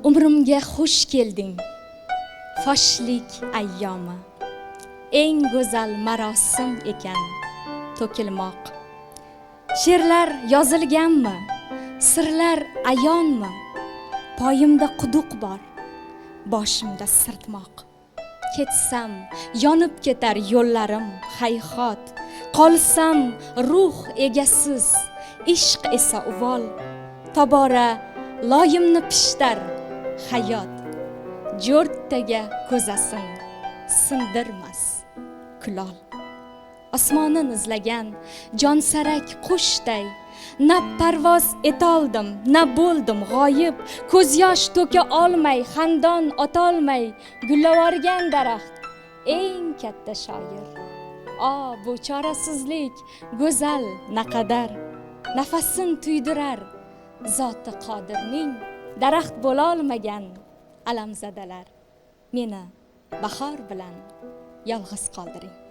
Umrimga xush kelding, foshlik ayyomi. Eng go'zal marosim ekan to'kilmoq. She'rlar yozilganmi, sirlar ayonmi? Poyimda quduq bor, boshimda sirtmoq. Ketsam yonib ketar yo'llarim hayhot. Qolsam ruh egasiz, ishq esa uvol. Tobora loyimni pishtar hayot. Jo'rttaga ko'zasin sindirmas kulol. Osmonin izlagan jonsarak qushday na parvoz etoldim, na bo'ldim g'oyib. Ko'z yosh to'ka olmay, xandon otolmay gullavorgan daraxt eng katta shoir. Bu chorasizlik go'zal naqadar, nafasin tuydirar zoti qodirning. Daraxt bo'lolmagan alamzadalar, meni bahor bilan yolg'iz qoldiring.